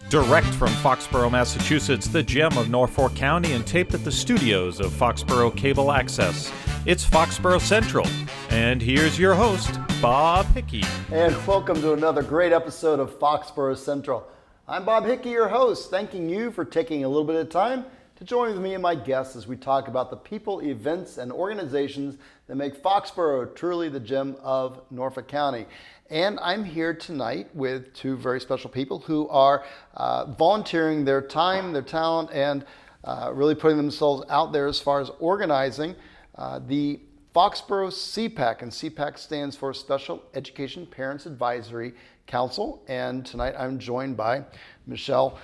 Direct from Foxborough, Massachusetts, the gem of Norfolk County, and taped at the studios of Foxborough Cable Access. It's Foxborough Central. And here's your host, Bob Hickey. And welcome to another great episode of Foxborough Central. I'm Bob Hickey, your host, thanking you for taking a little bit of time to join with me and my guests as we talk about the people, events, and organizations that make Foxborough truly the gem of Norfolk County. And I'm here tonight with two very special people who are volunteering their time, their talent, and really putting themselves out there as far as organizing the Foxborough CPAC. And CPAC stands for Special Education Parents Advisory Council. And tonight I'm joined by Michelle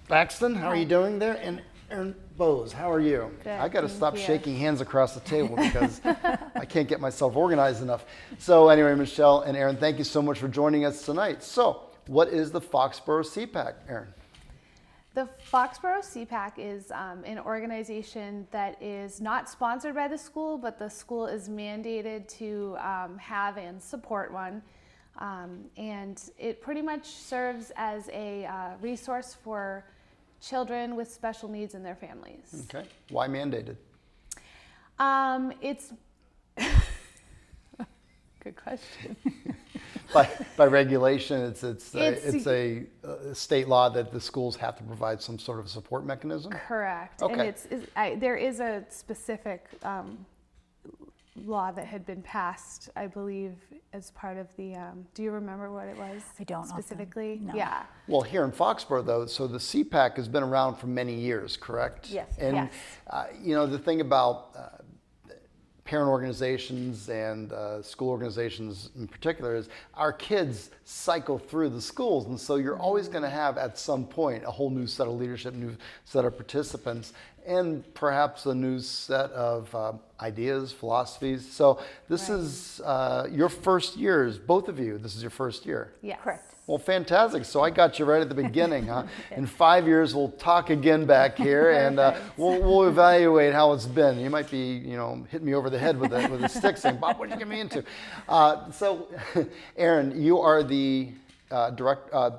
Baxton. How are you doing there? And Aaron Bose, how are you? Good, I got to stop shaking hands across the table because I can't get myself organized enough. So anyway, Michelle and Aaron, thank you so much for joining us tonight. So what is the Foxborough CPAC, Aaron? The Foxborough CPAC is an organization that is not sponsored by the school, but the school is mandated to have and support one. And it pretty much serves as a resource for children with special needs and their families. Okay. Why mandated? It's good question. By regulation, it's a state law that the schools have to provide some sort of support mechanism? Correct. Okay. And there is a specific law that had been passed, I believe, as part of the, do you remember what it was? I don't specifically. No. Yeah. Well, here in Foxborough, though, so the CPAC has been around for many years, correct? Yes. And, Yes. The thing about parent organizations and school organizations in particular is our kids cycle through the schools. And so you're always going to have, at some point, a whole new set of leadership, new set of participants, and perhaps a new set of ideas, philosophies. So this is your first years, both of you, this is your first year. Yes. Correct. Well, fantastic. So I got you right at the beginning, huh? In 5 years, we'll talk again back here, and we'll evaluate how it's been. You might be, hitting me over the head with a stick saying, Bob, what did you get me into? So, Aaron, you are the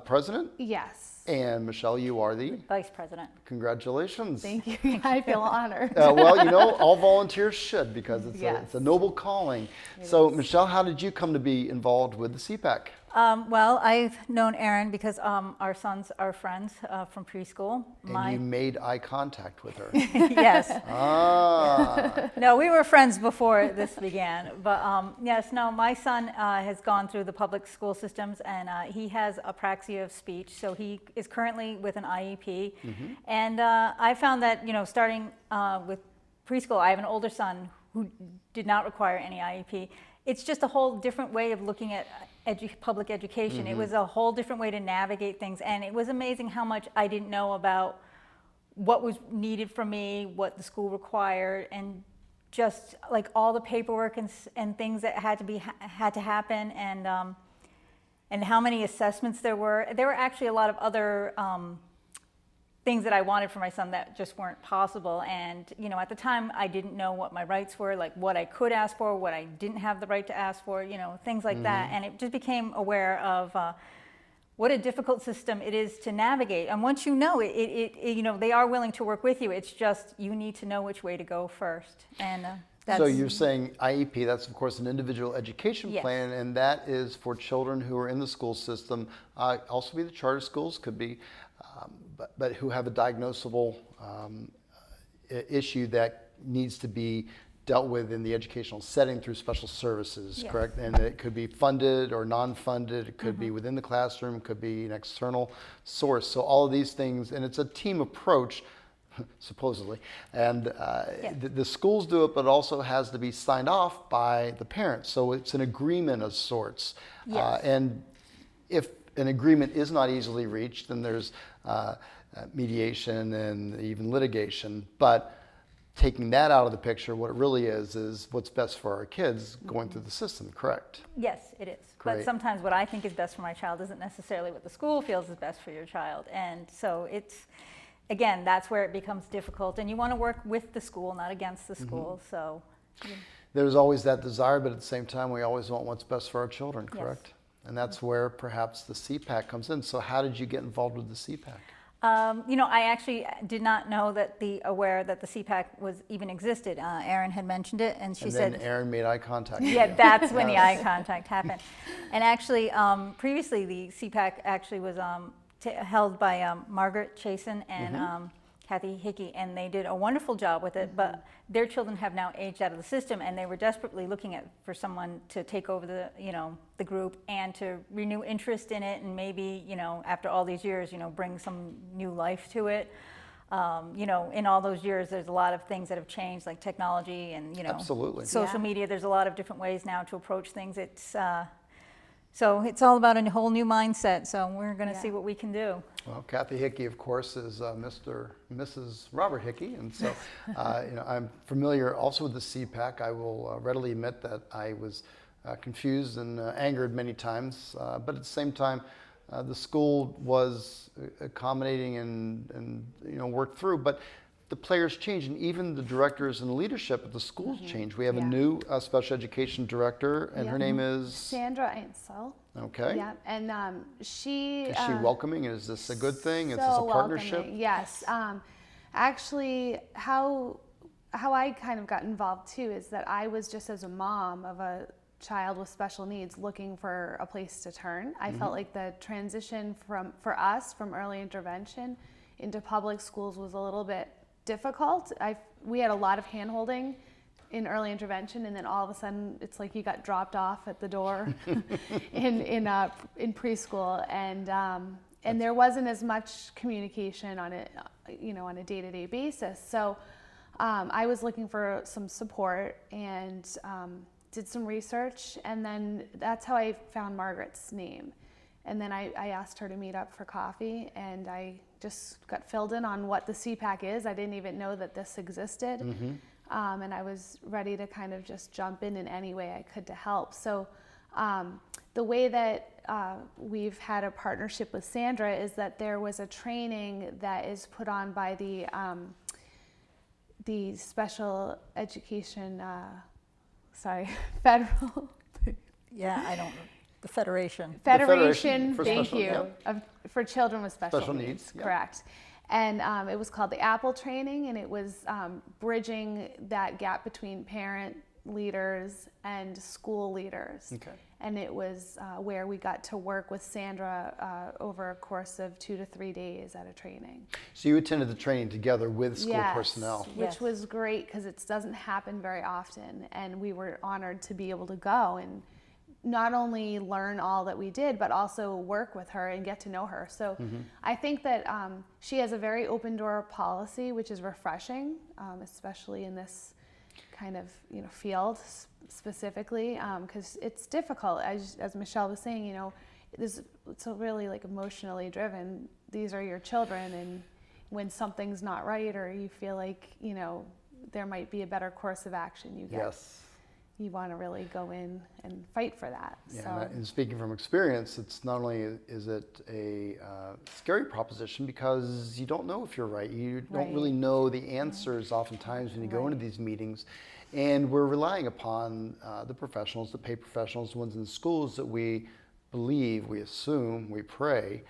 president? Yes. And Michelle, you are the? Vice President. Congratulations. Thank you. I feel honored. Well, all volunteers should, because it's Yes. a noble calling. So, Michelle, how did you come to be involved with the CPAC? Well, I've known Aaron because our sons are friends from preschool. And you made eye contact with her. Yes. Ah. No, we were friends before this began. But yes, no, my son has gone through the public school systems, and he has apraxia of speech. So he is currently with an IEP. Mm-hmm. And I found that, starting with preschool, I have an older son who did not require any IEP. It's just a whole different way of looking at public education. Mm-hmm. It was a whole different way to navigate things, and it was amazing how much I didn't know about what was needed from me, what the school required, and just like all the paperwork and things that had to happen, and how many assessments there were. There were actually a lot of other things that I wanted for my son that just weren't possible. And, at the time I didn't know what my rights were, like what I could ask for, what I didn't have the right to ask for, things like that. And it just became aware of what a difficult system it is to navigate. And once you know it, they are willing to work with you. It's just, you need to know which way to go first. And so you're saying IEP, that's of course an individual education Yes. plan, and that is for children who are in the school system, also be the charter schools, could be, but who have a diagnosable issue that needs to be dealt with in the educational setting through special services, Yes. correct? And it could be funded or non-funded, it could be within the classroom, it could be an external source. So all of these things, and it's a team approach, supposedly, and the schools do it, but it also has to be signed off by the parents. So it's an agreement of sorts. Yes. And if an agreement is not easily reached, then there's mediation and even litigation. But taking that out of the picture, what it really is what's best for our kids going through the system, correct? Yes, it is. Great. But sometimes what I think is best for my child isn't necessarily what the school feels is best for your child. And so it's, again, that's where it becomes difficult. And you want to work with the school, not against the school. So There's always that desire, but at the same time, we always want what's best for our children, correct? Yes. And that's where perhaps the CPAC comes in. So how did you get involved with the CPAC? I actually did not know that the CPAC was even existed. Erin had mentioned it, and she said. And then Erin made eye contact. Yeah, that's when the eye contact happened. And actually, previously the CPAC actually was held by Margaret Chason and Kathy Hickey, and they did a wonderful job with it. But their children have now aged out of the system, and they were desperately looking for someone to take over the group and to renew interest in it, and maybe after all these years, bring some new life to it. In all those years, there's a lot of things that have changed, like technology and Absolutely. social media. There's a lot of different ways now to approach things. So it's all about a whole new mindset. So we're going to see what we can do. Well, Kathy Hickey, of course, is Mr. and Mrs. Robert Hickey, and so I'm familiar also with the CPAC. I will readily admit that I was confused and angered many times, but at the same time, the school was accommodating and worked through. But the players change, and even the directors and the leadership of the schools change. We have a new special education director, and her name is Sandra Einsel. Okay. Yeah, and she is she welcoming? Is this a good thing? Is this so a partnership? Welcoming. Yes. Actually, how I kind of got involved too is that I was just as a mom of a child with special needs looking for a place to turn. I felt like the transition for us from early intervention into public schools was a little bit difficult. We had a lot of hand-holding in early intervention, and then all of a sudden it's like you got dropped off at the door in preschool, and there wasn't as much communication on it, on a day-to-day basis. So I was looking for some support and did some research, and then that's how I found Margaret's name. And then I asked her to meet up for coffee, and I just got filled in on what the CPAC is. I didn't even know that this existed. And I was ready to kind of just jump in any way I could to help. So the way that we've had a partnership with Sandra is that there was a training that is put on by the special education, federal. Yeah, I don't know. The Federation. Federation, for thank special- you, for children with special needs, yeah. correct. And it was called the Apple Training, and it was bridging that gap between parent leaders and school leaders. Okay. And it was where we got to work with Sandra over a course of 2 to 3 days at a training. So you attended the training together with school personnel. Which was great because it doesn't happen very often, and we were honored to be able to go and not only learn all that we did, but also work with her and get to know her. So I think that she has a very open door policy, which is refreshing, especially in this kind of field specifically, because it's difficult. As Michelle was saying, it's really like emotionally driven. These are your children, and when something's not right, or you feel like there might be a better course of action, you want to really go in and fight for that. Yeah, so. and speaking from experience, it's not only is it a scary proposition because you don't know if you're right. You don't really know the answers oftentimes when you go into these meetings. And we're relying upon the professionals, the paid professionals, the ones in the schools that we believe, we assume, we pray,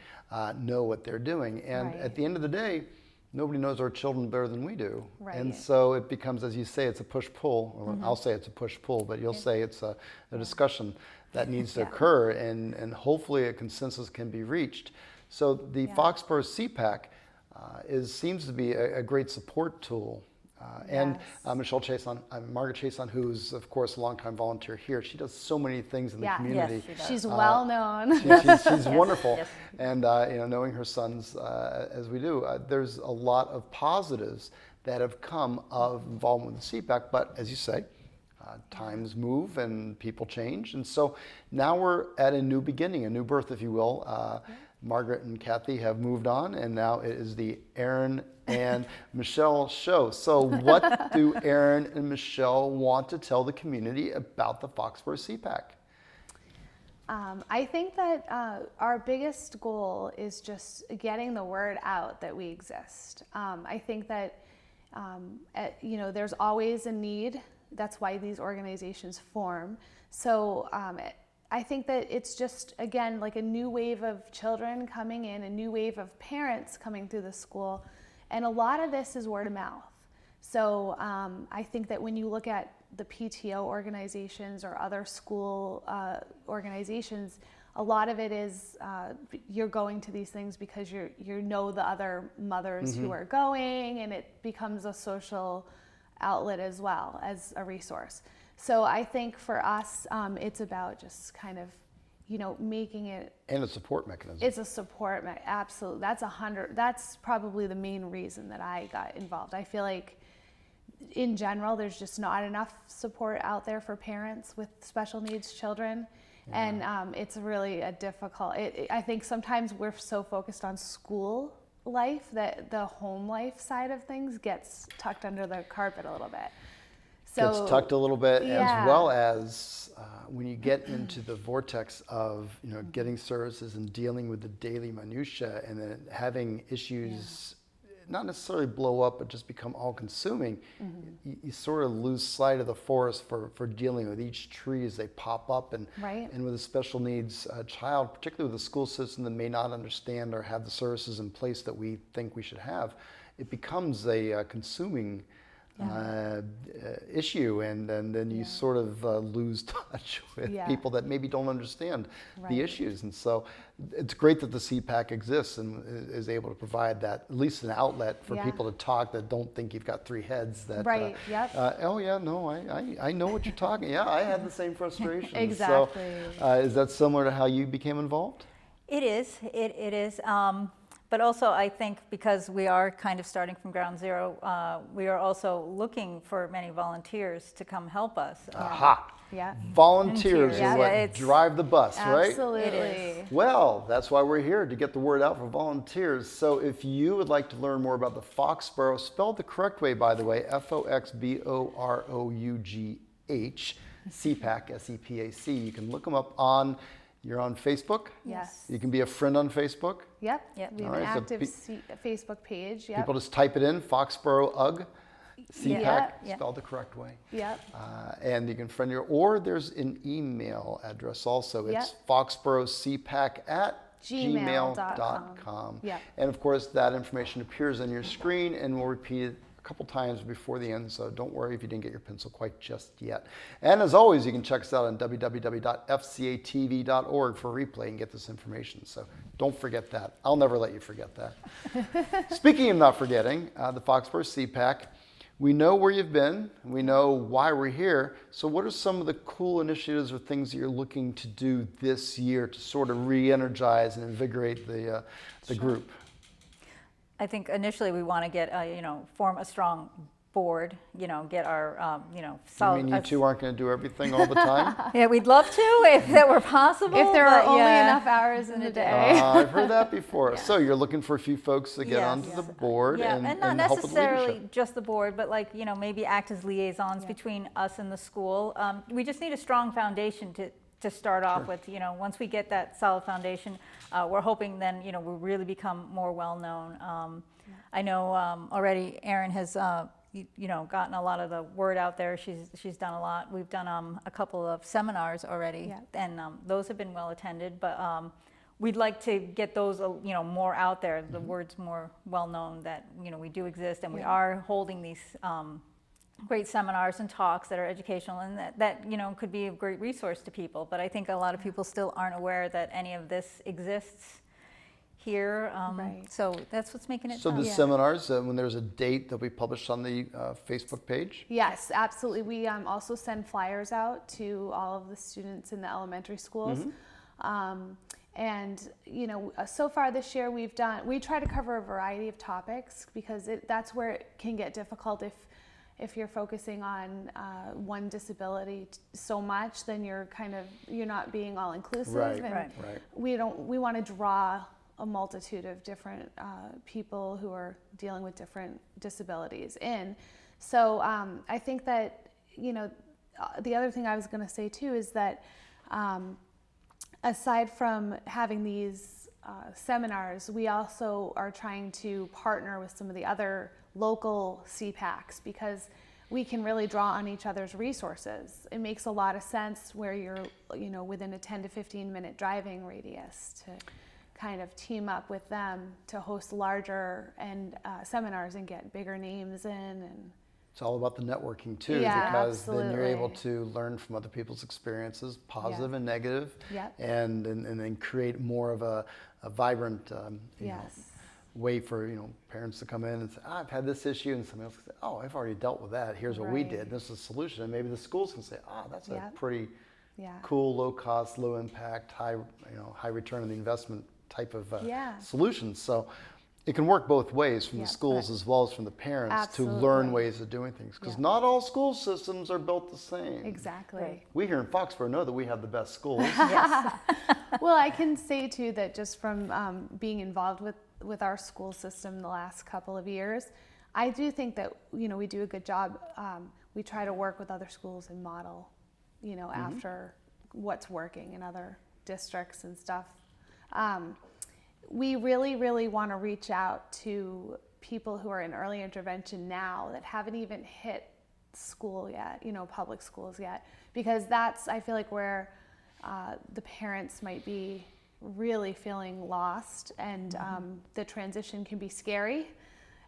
know what they're doing. And at the end of the day, nobody knows our children better than we do. And so it becomes, as you say, it's a push-pull. Or I'll say it's a push-pull, but you'll say it's a discussion that needs to occur, and hopefully a consensus can be reached. So the Foxborough CPAC seems to be a great support tool. And Michelle Chason, Margaret Chason, who's of course a longtime volunteer here, she does so many things in the community. Yes, she's well known. She's wonderful, and knowing her sons as we do, there's a lot of positives that have come of involvement with the CPAC. But as you say, times move and people change, and so now we're at a new beginning, a new birth, if you will. Margaret and Kathy have moved on, and now it is the Erin and Michelle show. So what do Erin and Michelle want to tell the community about the Foxborough CPAC? I think that our biggest goal is just getting the word out that we exist. I think that there's always a need. That's why these organizations form. So I think that it's just, again, like a new wave of children coming in, a new wave of parents coming through the school, and a lot of this is word of mouth. So I think that when you look at the PTO organizations or other school organizations, a lot of it is you're going to these things because you know the other mothers who are going, and it becomes a social outlet as well as a resource. So I think for us, it's about just kind of, making it. And a support mechanism. It's a support, absolutely. That's probably the main reason that I got involved. I feel like in general, there's just not enough support out there for parents with special needs children. And it's really a difficult, I think sometimes we're so focused on school life that the home life side of things gets tucked under the carpet a little bit. So, gets tucked a little bit, yeah. as well as when you get into the vortex of getting services and dealing with the daily minutia, and then having issues not necessarily blow up, but just become all-consuming. You sort of lose sight of the forest for dealing with each tree as they pop up, and with a special needs child, particularly with a school system that may not understand or have the services in place that we think we should have, it becomes a consuming issue, and then you sort of lose touch with people that maybe don't understand the issues. And so it's great that the CPAC exists and is able to provide that, at least an outlet for people to talk that don't think you've got three heads. That oh yeah, no, I know what you're talking. Yeah, I had the same frustration. Exactly. So is that similar to how you became involved? It is. It is. But also, I think because we are kind of starting from ground zero, we are also looking for many volunteers to come help us. Aha! Yeah. Volunteers is Yeah, what it's- drive the bus, right? Absolutely. Well, that's why we're here, to get the word out for volunteers. So if you would like to learn more about the Foxborough, spelled the correct way, by the way, Foxboroughh, CPAC, SEPAC, you can look them up on. You're on Facebook? Yes. You can be a friend on Facebook? Yep. Yep. We have All an right, so active Facebook page. Yep. People just type it in, Foxborough UGG, CPAC, Yeah. spelled the correct way. Yep. And you can friend or there's an email address also. It's foxboroughcpac@gmail.com. Yep. And of course, that information appears on your screen, and we'll repeat it a couple times before the end, so don't worry if you didn't get your pencil quite just yet. And as always, you can check us out on www.fcatv.org for replay and get this information. So don't forget that. I'll never let you forget that. Speaking of not forgetting, the Foxborough CPAC, we know where you've been, we know why we're here. So what are some of the cool initiatives or things that you're looking to do this year to sort of re-energize and invigorate the group? I think initially we want to get, form a strong board, get our, solid. You mean you two aren't going to do everything all the time? Yeah, we'd love to if that were possible. If there are but only yeah. enough hours in a day. I've heard that before. So you're looking for a few folks to get onto the board Yeah, and not help with necessarily leadership. just the board, but maybe act as liaisons between us and the school. We just need a strong foundation to start off with. Once we get that solid foundation, we're hoping then, we'll really become more well-known. I know already Erin has, gotten a lot of the word out there. She's done a lot. We've done a couple of seminars already, and those have been well attended, but we'd like to get those, more out there, the word's more well-known that, we do exist, and we are holding these great seminars and talks that are educational, and that could be a great resource to people. But I think a lot of people still aren't aware that any of this exists here. So that's what's making it So the seminars, when there's a date, they'll be published on the Facebook page? Yes, absolutely. We also send flyers out to all of the students in the elementary schools. And so far this year we try to cover a variety of topics, because that's where it can get difficult if you're focusing on one disability so much, then you're not being all inclusive. Right. We want to draw a multitude of different people who are dealing with different disabilities in. So I think that, the other thing I was going to say too is that aside from having these seminars, we also are trying to partner with some of the other local CPACs, because we can really draw on each other's resources. It makes a lot of sense where you're, within a 10 to 15 minute driving radius to kind of team up with them to host larger seminars and get bigger names in. And it's all about the networking too, Yeah, because then you're able absolutely. to learn from other people's experiences, positive Yeah. and negative, Yep. and then create more of a vibrant Yes. way for parents to come in and say, I've had this issue, and somebody else can say, oh, I've already dealt with that. Here's what we Right. did. This is a solution. And maybe the schools can say, that's a Yep. pretty Yeah. cool, low cost, low impact, high return on the investment type of Yeah. solution. So it can work both ways, from Yeah, the schools right. as well as from the parents, to learn Absolutely. ways of doing things. Because Yeah. not all school systems are built the same. Exactly. Right. We here in Foxborough know that we have the best schools. Well, I can say too that just from being involved with our school system the last couple of years, I do think that we do a good job. We try to work with other schools and model, after what's working in other districts and stuff. We really, really want to reach out to people who are in early intervention now that haven't even hit school yet, public schools yet, because that's, I feel like, where the parents might be really feeling lost, and the transition can be scary,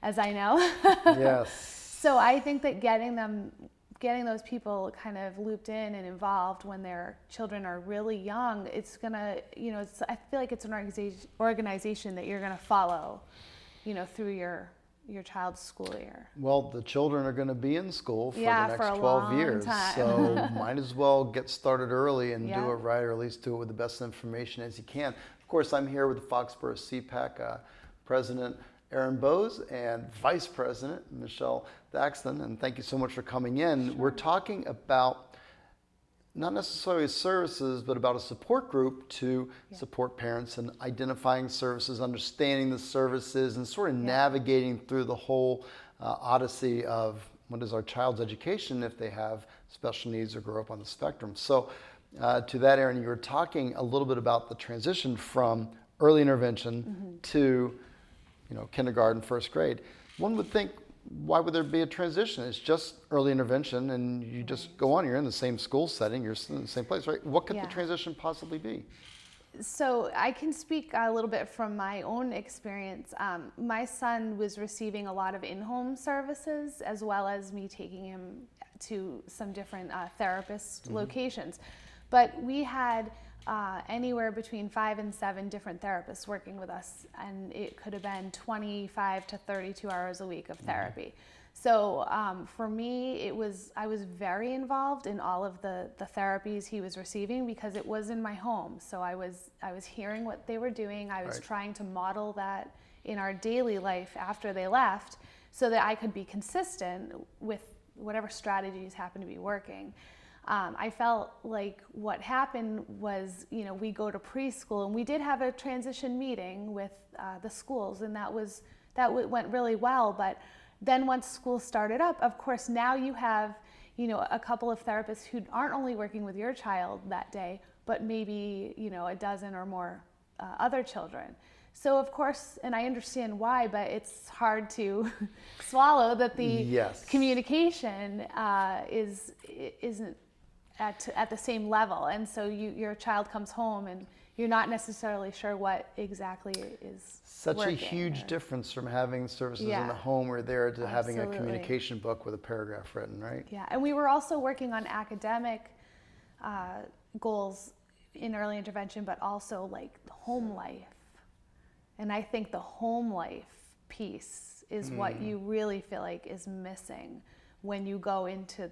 as I know. Yes. So I think that getting those people kind of looped in and involved when their children are really young, it's gonna, I feel like it's an organization that you're gonna follow, through your child's school year. Well, the children are going to be in school for Yeah, the for next a 12 long years. time. So might as well get started early and do Yeah. it right, or at least do it with the best information as you can. Of course, I'm here with the Foxborough CPAC President Aaron Bowes and Vice President Michelle Thaxton, and thank you so much for coming in. Sure. We're talking about not necessarily services, but about a support group to support parents in identifying services, understanding the services, and sort of navigating through the whole odyssey of what is our child's education if they have special needs or grow up on the spectrum. So to that, Aaron, you were talking a little bit about the transition from early intervention to kindergarten, first grade. One would think, why would there be a transition? It's just early intervention, and you just go on. You're in the same school setting. You're in the same place, right? What could the transition possibly be? So I can speak a little bit from my own experience. My son was receiving a lot of in-home services, as well as me taking him to some different therapist locations. But we had anywhere between 5 and 7 different therapists working with us, and it could have been 25 to 32 hours a week of therapy. So for me, I was very involved in all of the therapies he was receiving, because it was in my home. So I was hearing what they were doing. I was trying to model that in our daily life after they left, so that I could be consistent with whatever strategies happened to be working. I felt like what happened was, we go to preschool, and we did have a transition meeting with the schools, and that went really well. But then once school started up, of course, now you have, a couple of therapists who aren't only working with your child that day, but maybe, a dozen or more other children. So of course, and I understand why, but it's hard to swallow that the communication isn't at the same level, and so your child comes home and you're not necessarily sure what exactly is Such working, a huge difference from having services in the Yeah. home or there to having a Absolutely. communication book with a paragraph written, right? Yeah, and we were also working on academic goals in early intervention, but also like home life. And I think the home life piece is what you really feel like is missing when you go into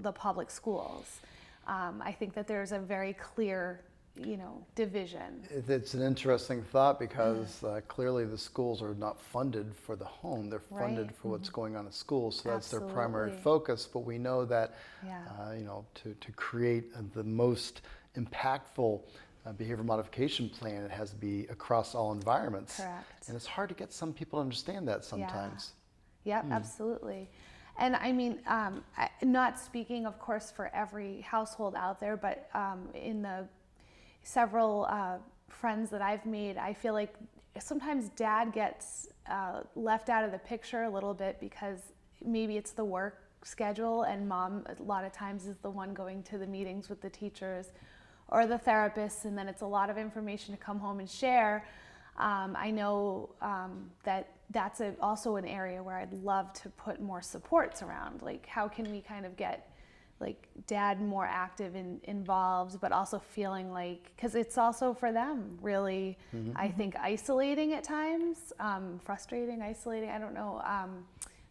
the public schools. I think that there's a very clear, division. It's an interesting thought, because clearly the schools are not funded for the home. They're funded Right. for what's going on in schools, so that's their primary Absolutely. focus. But we know that, Yeah. to create the most impactful behavior modification plan, it has to be across all environments. Correct. And it's hard to get some people to understand that sometimes. Yep, absolutely. And I mean, not speaking, of course, for every household out there, but in the several friends that I've made, I feel like sometimes dad gets left out of the picture a little bit, because maybe it's the work schedule, and mom a lot of times is the one going to the meetings with the teachers or the therapists, and then it's a lot of information to come home and share. I know that that's also an area where I'd love to put more supports around. Like, how can we kind of get like dad more active and involved, but also feeling like, because it's also for them really, I think, isolating at times, frustrating, isolating, I don't know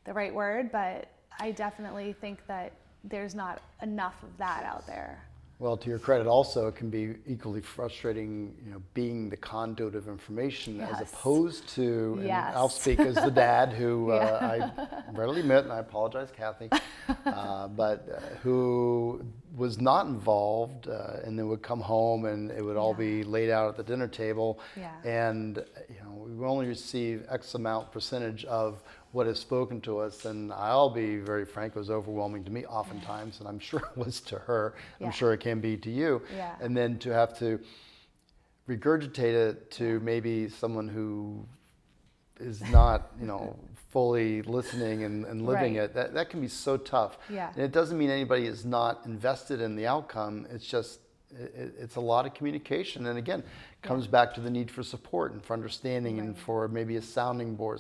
the right word, but I definitely think that there's not enough of that out there. Well, to your credit also, it can be equally frustrating, being the conduit of information as opposed to, and I'll speak as the dad who I readily admit, and I apologize, Kathy, but who was not involved and then would come home and it would all be laid out at the dinner table. And, we would only receive X amount percentage of what is spoken to us, and I'll be very frank, it was overwhelming to me oftentimes, and I'm sure it was to her. I'm sure it can be to you. And then to have to regurgitate it to maybe someone who is not, fully listening and living it, that can be so tough. And it doesn't mean anybody is not invested in the outcome. It's just, it's a lot of communication, and again, comes back to the need for support and for understanding and for maybe a sounding board.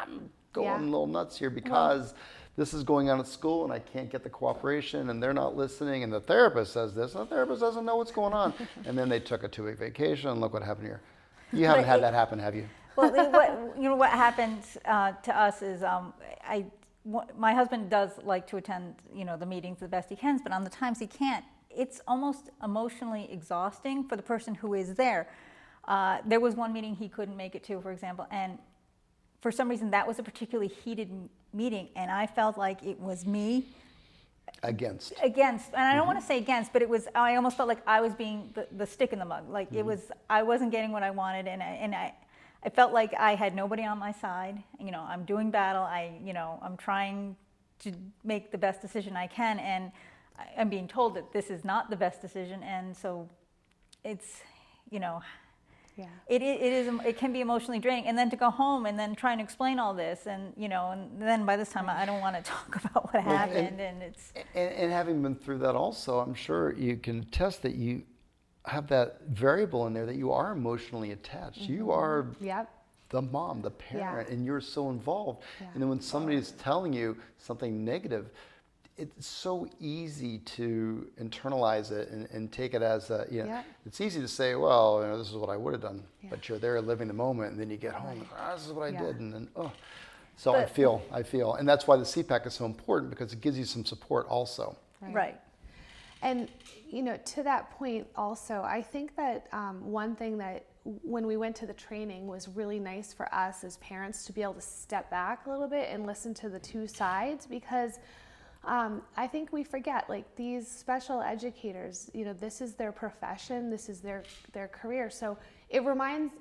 I'm going a little nuts here because this is going on at school and I can't get the cooperation and they're not listening, and the therapist says this and the therapist doesn't know what's going on, and then they took a 2-week vacation and look what happened here. You haven't had that happen, have you? Well, what happens to us is my husband does like to attend the meetings the best he can, but on the times he can't, it's almost emotionally exhausting for the person who is there. There was one meeting he couldn't make it to, for example, and for some reason that was a particularly heated meeting, and I felt like it was me against, and I don't want to say against, but I almost felt like I was being the stick in the mud. Like I wasn't getting what I wanted, and I felt like I had nobody on my side. I'm doing battle. I'm trying to make the best decision I can, and I'm being told that this is not the best decision, and so it's, it can be emotionally draining, and then to go home and then trying to explain all this, and and then by this time I don't want to talk about what happened, and it's and having been through that also, I'm sure you can attest that you have that variable in there that you are emotionally attached. You are the mom, the parent, and you're so involved. And then when somebody is telling you something negative, it's so easy to internalize it and take it as it's easy to say, well, this is what I would have done, but you're there living the moment, and then you get home and this is what I did, and then so I feel, and that's why the CPAC is so important, because it gives you some support also. Right. And to that point also, I think that one thing that when we went to the training was really nice for us as parents to be able to step back a little bit and listen to the two sides, because I think we forget, like, these special educators, this is their profession, this is their career. So it reminds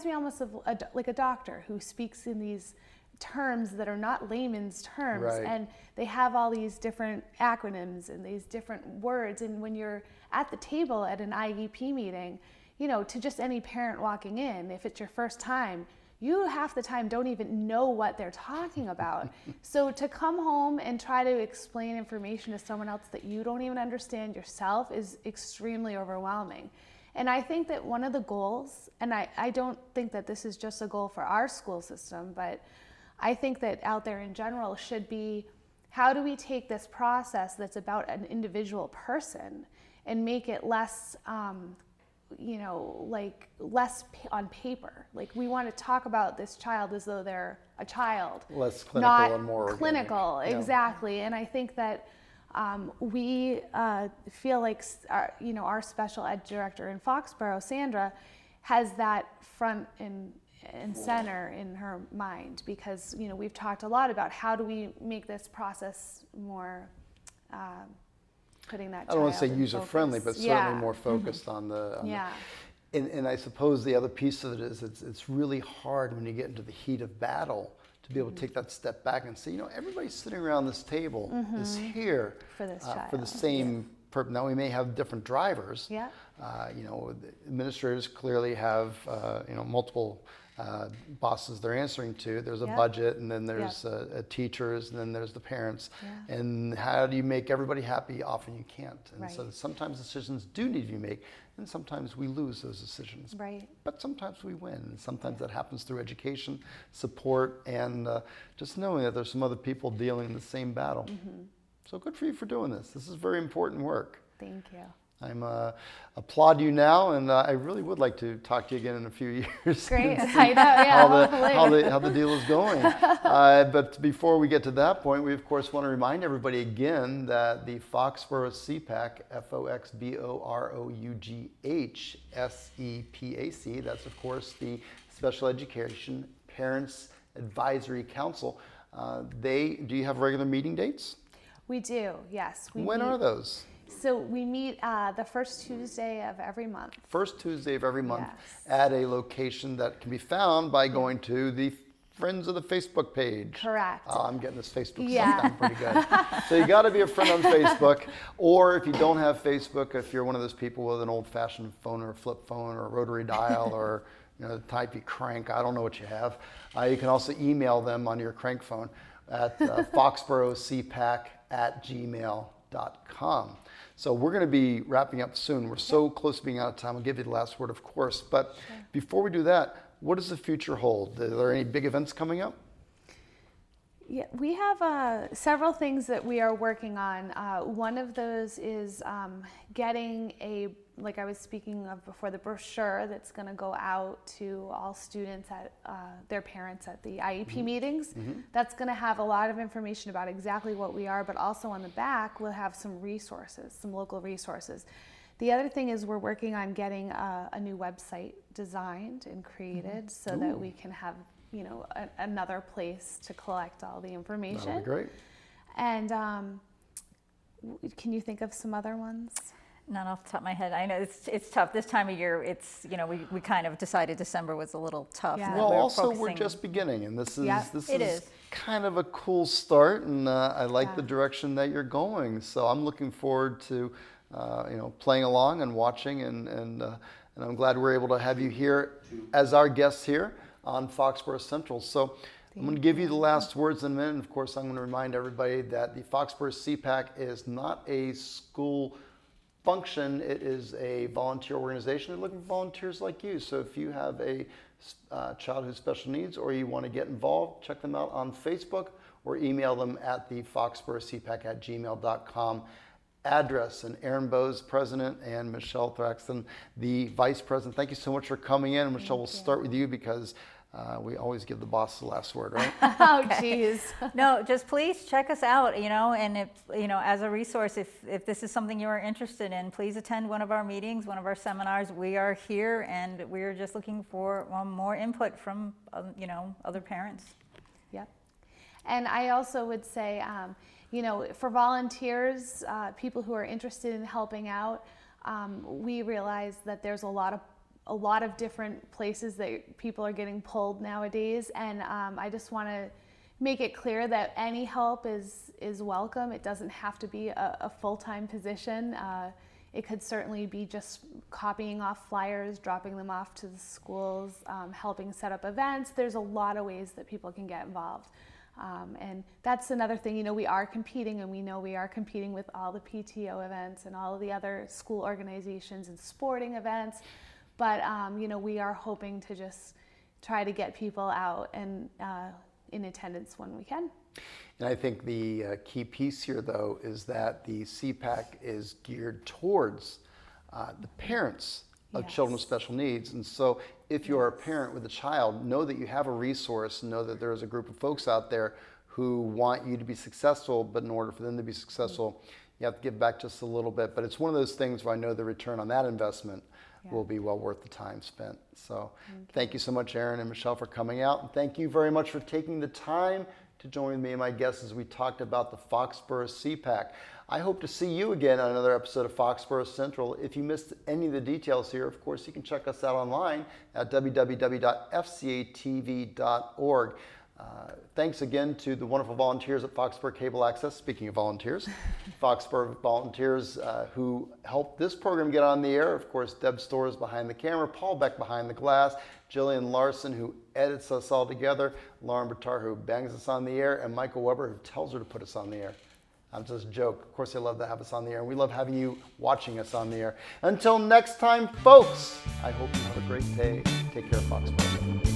me almost of like a doctor who speaks in these terms that are not layman's terms, and they have all these different acronyms and these different words. And when you're at the table at an IEP meeting, to just any parent walking in, if it's your first time, you half the time don't even know what they're talking about. So to come home and try to explain information to someone else that you don't even understand yourself is extremely overwhelming. And I think that one of the goals, and I don't think that this is just a goal for our school system, but I think that out there in general should be, how do we take this process that's about an individual person and make it less less on paper. Like, we want to talk about this child as though they're a child. Less clinical not and more clinical, organic. Exactly. And I think that we feel like our special ed director in Foxborough, Sandra, has that front and center in her mind, because we've talked a lot about how do we make this process more putting that I don't want to say child in user-friendly, focus. but certainly more focused on the... And I suppose the other piece of it is it's really hard when you get into the heat of battle to be able to take that step back and say, everybody sitting around this table is here for this child. for the same purpose. Now, we may have different drivers, The administrators clearly have multiple bosses they're answering to. There's a budget, and then there's teachers, and then there's the parents. Yeah. And how do you make everybody happy? Often you can't. And so sometimes decisions do need to be made, and sometimes we lose those decisions. Right. But sometimes we win. And sometimes that happens through education, support, and just knowing that there's some other people dealing the same battle. Mm-hmm. So good for you for doing this. This is very important work. Thank you. I'm applaud you now, and I really would like to talk to you again in a few years. Great, I know, yeah. How the deal is going. But before we get to that point, we of course want to remind everybody again that the Foxborough CPAC, FOXBOROUGH that's of course the Special Education Parents Advisory Council. Do you have regular meeting dates? We do, yes. When are those? So we meet the first Tuesday of every month. First Tuesday of every month, yes. At a location that can be found by going to the Friends of the Facebook page. Correct. I'm getting this Facebook stuff down pretty good. So you got to be a friend on Facebook, or if you don't have Facebook, if you're one of those people with an old-fashioned phone or a flip phone or a rotary dial or the type you crank, I don't know what you have. You can also email them on your crank phone at foxboroughcpac@gmail.com. So we're going to be wrapping up soon. We're so close to being out of time. I'll give you the last word, of course. But before we do that, what does the future hold? Are there any big events coming up? Yeah, we have several things that we are working on. One of those is getting like I was speaking of before, the brochure that's going to go out to all students at their parents at the IEP meetings. Mm-hmm. That's going to have a lot of information about exactly what we are, but also on the back we'll have some resources, some local resources. The other thing is we're working on getting a new website designed and created so that we can have another place to collect all the information. That would be great. And can you think of some other ones? Not off the top of my head. I know it's tough this time of year. It's we kind of decided December was a little tough. Yeah. Well, also we're just beginning, and this is kind of a cool start, and I like the direction that you're going. So I'm looking forward to playing along and watching, and I'm glad we're able to have you here as our guests here on Foxborough Central. So I'm going to give you the last words in a minute. And of course, I'm going to remind everybody that the Foxborough CPAC is not a school function. It is a volunteer organization. They're looking for volunteers like you. So if you have a child who's special needs or you want to get involved, check them out on Facebook or email them at the foxboroughcpac@gmail.com address. And Aaron Bowes, president, and Michelle Thraxton, the vice president. Thank you so much for coming in. Michelle, we'll start with you because we always give the boss the last word, right? Oh, geez. No, just please check us out, and if, as a resource, if this is something you are interested in, please attend one of our meetings, one of our seminars. We are here, and we're just looking for more input from, other parents. Yep. And I also would say, for volunteers, people who are interested in helping out, we realize that there's a lot of different places that people are getting pulled nowadays, and I just want to make it clear that any help is welcome. It doesn't have to be a full-time position. It could certainly be just copying off flyers, dropping them off to the schools, helping set up events. There's a lot of ways that people can get involved. And that's another thing, we are competing, and we know we are competing with all the PTO events and all of the other school organizations and sporting events. But, we are hoping to just try to get people out and in attendance when we can. And I think the key piece here, though, is that the CPAC is geared towards the parents of children with special needs. And so if you're a parent with a child, know that you have a resource, know that there's a group of folks out there who want you to be successful, but in order for them to be successful, you have to give back just a little bit. But it's one of those things where I know the return on that investment will be well worth the time spent. So thank you so much, Aaron and Michelle, for coming out. And thank you very much for taking the time to join me and my guests as we talked about the Foxborough CPAC. I hope to see you again on another episode of Foxborough Central. If you missed any of the details here, of course, you can check us out online at www.fcatv.org. Thanks again to the wonderful volunteers at Foxborough Cable Access. Speaking of volunteers, Foxborough volunteers who helped this program get on the air. Of course, Deb Storrs behind the camera, Paul Beck behind the glass, Jillian Larson who edits us all together, Lauren Bertar who bangs us on the air, and Michael Weber who tells her to put us on the air. I'm just a joke. Of course, they love to have us on the air, and we love having you watching us on the air. Until next time, folks, I hope you have a great day. Take care, Foxborough.